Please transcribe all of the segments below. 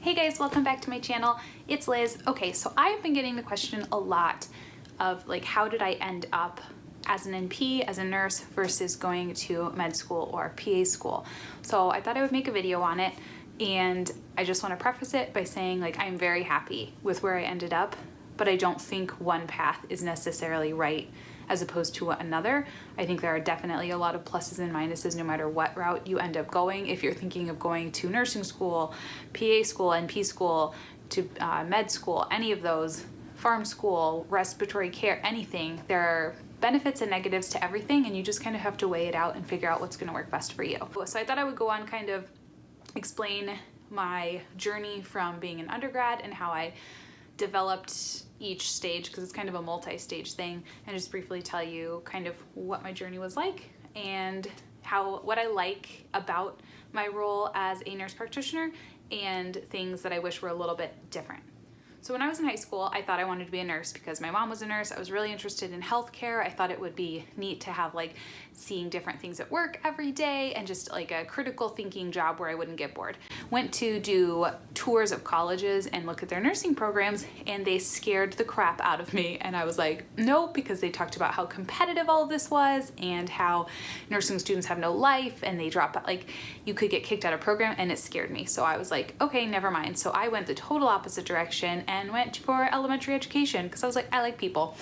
Hey guys, welcome back to my channel. It's Liz. Okay, so I've been getting the question a lot of like, how did I end up as an NP, as a nurse, versus going to med school or PA school? So I thought I would make a video on it, and I just want to preface it by saying like, I'm very happy with where I ended up, but I don't think one path is necessarily right as opposed to another. I think there are definitely a lot of pluses and minuses no matter what route you end up going. If you're thinking of going to nursing school, PA school, NP school, to med school, any of those, farm school, respiratory care, anything, there are benefits and negatives to everything, and you just kind of have to weigh it out and figure out what's going to work best for you. So I thought I would go on, kind of explain my journey from being an undergrad and how I developed each stage, because it's kind of a multi-stage thing, and just briefly tell you kind of what my journey was like and what I like about my role as a nurse practitioner and things that I wish were a little bit different. So when I was in high school, I thought I wanted to be a nurse because my mom was a nurse. I was really interested in healthcare. I thought it would be neat to have like seeing different things at work every day and just like a critical thinking job where I wouldn't get bored. Went to do tours of colleges and look at their nursing programs, and they scared the crap out of me. And I was like, nope, because they talked about how competitive all of this was and how nursing students have no life and they drop out, like you could get kicked out of program, and it scared me. So I was like, okay, never mind. So I went the total opposite direction and went for elementary education because I was like, I like people.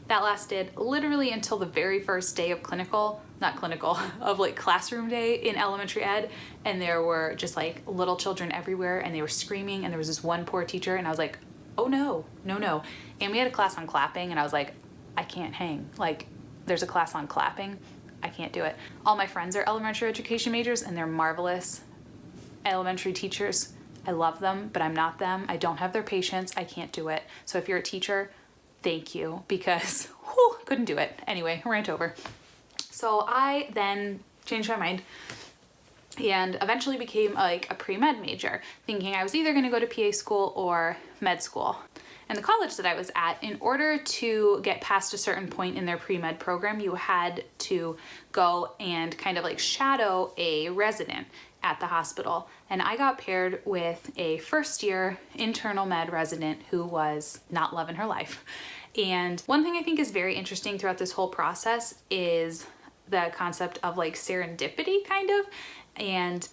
That lasted literally until the very first day of of like classroom day in elementary ed, and there were just like little children everywhere and they were screaming, and there was this one poor teacher, and I was like, oh no. And we had a class on clapping, and I was like, I can't hang. Like, there's a class on clapping, I can't do it. All my friends are elementary education majors and they're marvelous elementary teachers. I love them, but I'm not them. I don't have their patience. I can't do it. So if you're a teacher, thank you, because couldn't do it. Anyway, rant over. So I then changed my mind and eventually became like a pre-med major, thinking I was either going to go to PA school or med school. And the college that I was at, in order to get past a certain point in their pre-med program, you had to go and kind of like shadow a resident at the hospital. And I got paired with a first year internal med resident who was not loving her life. And one thing I think is very interesting throughout this whole process is the concept of like serendipity, kind of. And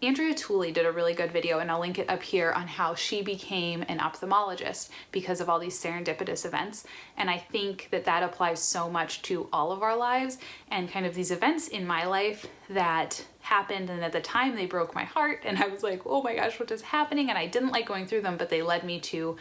Andrea Tooley did a really good video, and I'll link it up here, on how she became an ophthalmologist because of all these serendipitous events. And I think that that applies so much to all of our lives, and kind of these events in my life that happened, and at the time they broke my heart, and I was like, oh my gosh, what is happening? And I didn't like going through them, but they led me to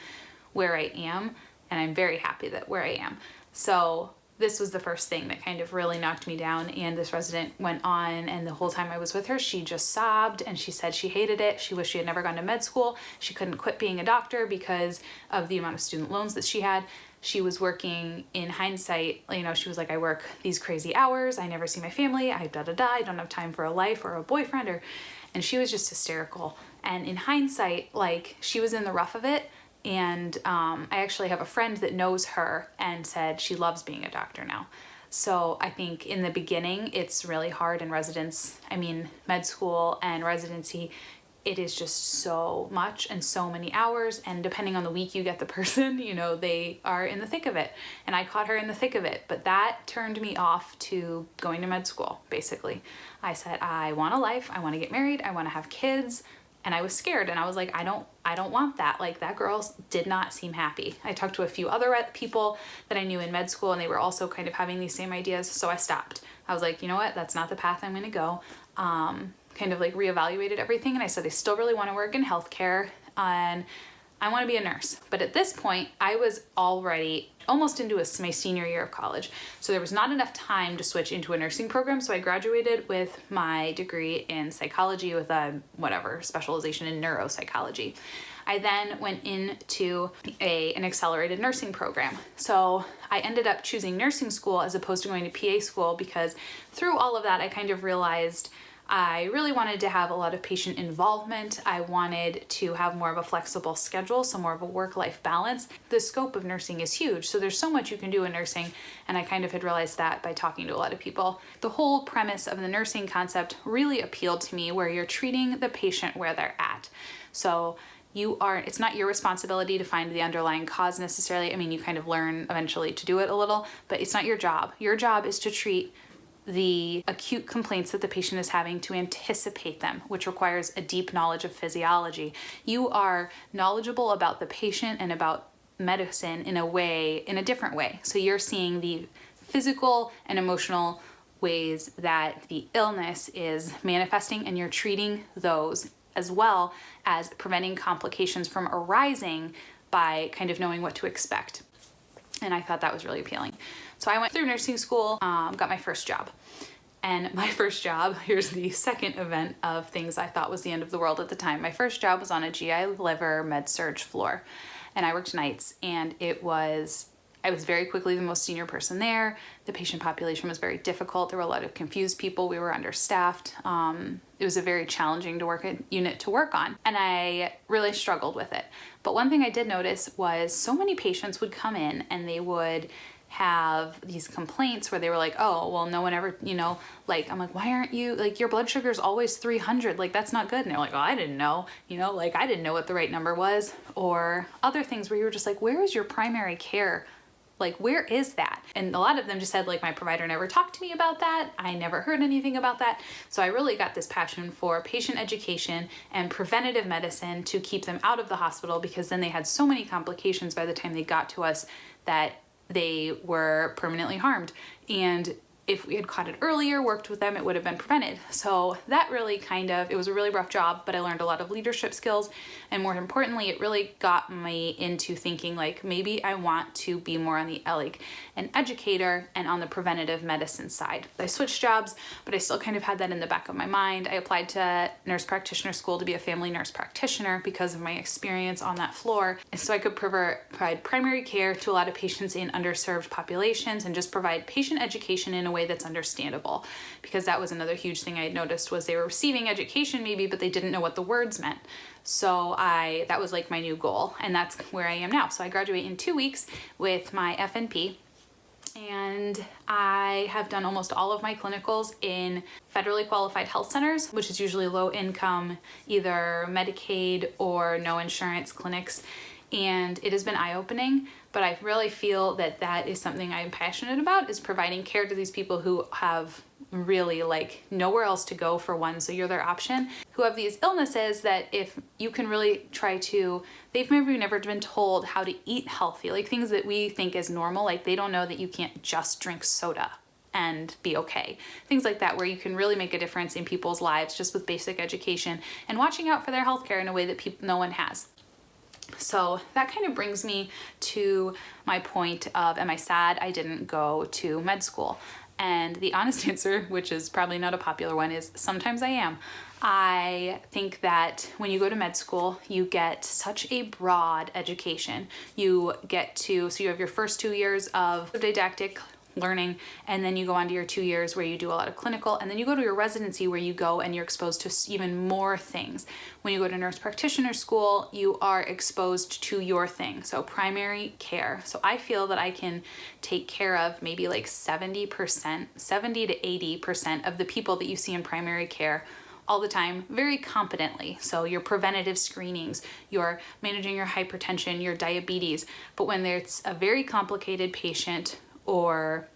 where I am, and I'm very happy that where I am. So this was the first thing that kind of really knocked me down. And this resident went on, and the whole time I was with her, she just sobbed, and she said she hated it. She wished she had never gone to med school. She couldn't quit being a doctor because of the amount of student loans that she had. She was working, in hindsight, you know, she was like, I work these crazy hours, I never see my family, I don't have time for a life or a boyfriend, and she was just hysterical. And in hindsight, like, she was in the rough of it. And I actually have a friend that knows her and said she loves being a doctor now. So I think in the beginning, it's really hard in med school and residency. It is just so much and so many hours, and depending on the week you get the person, you know, they are in the thick of it. And I caught her in the thick of it, but that turned me off to going to med school, basically. I said, I want a life, I want to get married, I want to have kids. And I was scared, and I was like, I don't want that. Like, that girl did not seem happy. I talked to a few other people that I knew in med school, and they were also kind of having these same ideas. So I stopped. I was like, you know what? That's not the path I'm going to go. Kind of like reevaluated everything. And I said, I still really want to work in healthcare, and I want to be a nurse. But at this point, I was already almost into my senior year of college. So there was not enough time to switch into a nursing program. So I graduated with my degree in psychology with a specialization in neuropsychology. I then went into an accelerated nursing program. So I ended up choosing nursing school as opposed to going to PA school, because through all of that, I kind of realized I really wanted to have a lot of patient involvement. I wanted to have more of a flexible schedule, so more of a work-life balance. The scope of nursing is huge, so there's so much you can do in nursing, and I kind of had realized that by talking to a lot of people. The whole premise of the nursing concept really appealed to me, where you're treating the patient where they're at. that. So it's not your responsibility to find the underlying cause necessarily. I mean, you kind of learn eventually to do it a little, but it's not your job. Your job is to treat the acute complaints that the patient is having, to anticipate them, which requires a deep knowledge of physiology. You are knowledgeable about the patient and about medicine in a different way. So you're seeing the physical and emotional ways that the illness is manifesting, and you're treating those, as well as preventing complications from arising by kind of knowing what to expect. And I thought that was really appealing. So I went through nursing school, got my first job. And my first job, here's the second event of things I thought was the end of the world at the time. My first job was on a GI liver med-surg floor, and I worked nights, and I was very quickly the most senior person there. The patient population was very difficult. There were a lot of confused people. We were understaffed. It was a very challenging unit to work on, and I really struggled with it. But one thing I did notice was so many patients would come in and they would have these complaints where they were like, oh, well, no one ever, I'm like, why aren't you, like, your blood sugar is always 300, like, that's not good. And they're like, oh, I didn't know, I didn't know what the right number was. Or other things where you were just like, where is your primary care? Like, where is that? And a lot of them just said, like, my provider never talked to me about that. I never heard anything about that. So I really got this passion for patient education and preventative medicine to keep them out of the hospital, because then they had so many complications by the time they got to us that they were permanently harmed. And if we had caught it earlier, worked with them, it would have been prevented. So that really it was a really rough job, but I learned a lot of leadership skills. And more importantly, it really got me into thinking, like, maybe I want to be more on the an educator and on the preventative medicine side. I switched jobs, but I still kind of had that in the back of my mind. I applied to Nurse Practitioner school to be a family nurse practitioner because of my experience on that floor. And so I could provide primary care to a lot of patients in underserved populations and just provide patient education in a way that's understandable, because that was another huge thing I had noticed, was they were receiving education maybe, but they didn't know what the words meant. So that was like my new goal, and that's where I am now. So I graduate in 2 weeks with my FNP, and I have done almost all of my clinicals in federally qualified health centers, which is usually low income, either Medicaid or no insurance clinics. And it has been eye-opening, but I really feel that that is something I'm passionate about, is providing care to these people who have really nowhere else to go for one, so you're their option, who have these illnesses that if you can really they've maybe never been told how to eat healthy, like things that we think is normal, like they don't know that you can't just drink soda and be okay. Things like that, where you can really make a difference in people's lives just with basic education and watching out for their healthcare in a way that no one has. So that kind of brings me to my point of, am I sad I didn't go to med school? And the honest answer, which is probably not a popular one, is sometimes I am. I think that when you go to med school, you get such a broad education. So you have your first 2 years of didactic learning, and then you go on to your 2 years where you do a lot of clinical, and then you go to your residency where you go and you're exposed to even more things. When you go to nurse practitioner school, you are exposed to your thing, so primary care. So I feel that I can take care of maybe like 70% to 80% of the people that you see in primary care all the time very competently. So your preventative screenings, you're managing your hypertension, your diabetes. But when there's a very complicated patient or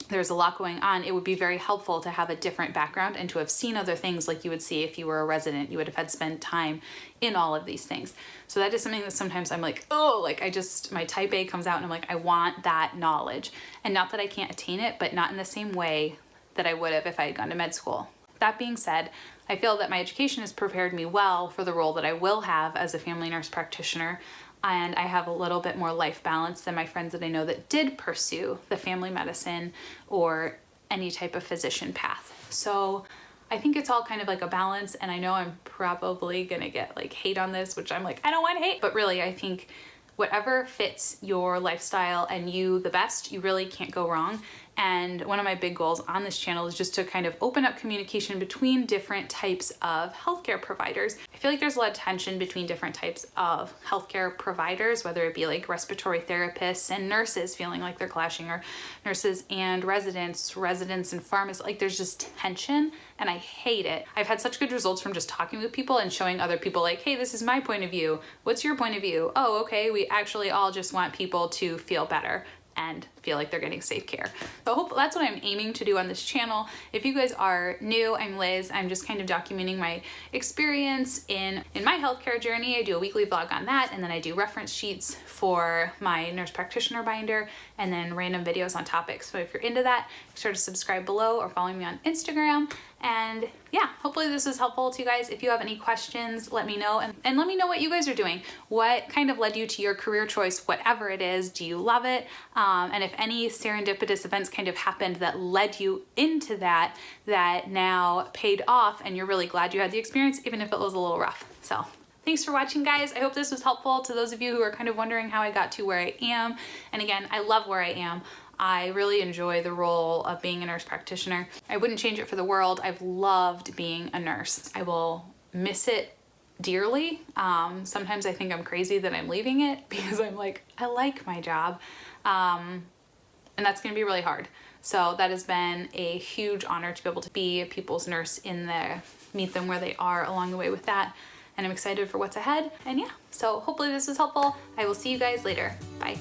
there's a lot going on, it would be very helpful to have a different background and to have seen other things like you would see if you were a resident. You would have had spent time in all of these things. So that is something that sometimes I'm like, my type A comes out and I'm like, I want that knowledge. And not that I can't attain it, but not in the same way that I would have if I had gone to med school. That being said, I feel that my education has prepared me well for the role that I will have as a family nurse practitioner. And I have a little bit more life balance than my friends that I know that did pursue the family medicine or any type of physician path. So I think it's all kind of like a balance, and I know I'm probably gonna get hate on this, which I'm like, I don't want hate, but really I think whatever fits your lifestyle and you the best, you really can't go wrong. And one of my big goals on this channel is just to kind of open up communication between different types of healthcare providers. I feel like there's a lot of tension between different types of healthcare providers, whether it be like respiratory therapists and nurses feeling like they're clashing, or nurses and residents and pharmacists. Like there's just tension, and I hate it. I've had such good results from just talking with people and showing other people like, hey, this is my point of view. What's your point of view? Oh, okay, we actually all just want people to feel better and feel like they're getting safe care. So I hope that's what I'm aiming to do on this channel. If you guys are new, I'm Liz. I'm just kind of documenting my experience in my healthcare journey. I do a weekly vlog on that, and then I do reference sheets for my nurse practitioner binder, and then random videos on topics. So if you're into that, make sure to subscribe below or follow me on Instagram. And yeah, hopefully this was helpful to you guys. If you have any questions, let me know, and let me know what you guys are doing. What kind of led you to your career choice, whatever it is? Do you love it? And if any serendipitous events kind of happened that led you into that now paid off, and you're really glad you had the experience, even if it was a little rough. So thanks for watching, guys. I hope this was helpful to those of you who are kind of wondering how I got to where I am. And again, I love where I am. I really enjoy the role of being a nurse practitioner. I wouldn't change it for the world. I've loved being a nurse. I will miss it dearly. Sometimes I think I'm crazy that I'm leaving it because I'm like, I like my job. And that's gonna be really hard. So that has been a huge honor to be able to be people's nurse in there, meet them where they are along the way with that. And I'm excited for what's ahead. And yeah, so hopefully this was helpful. I will see you guys later. Bye.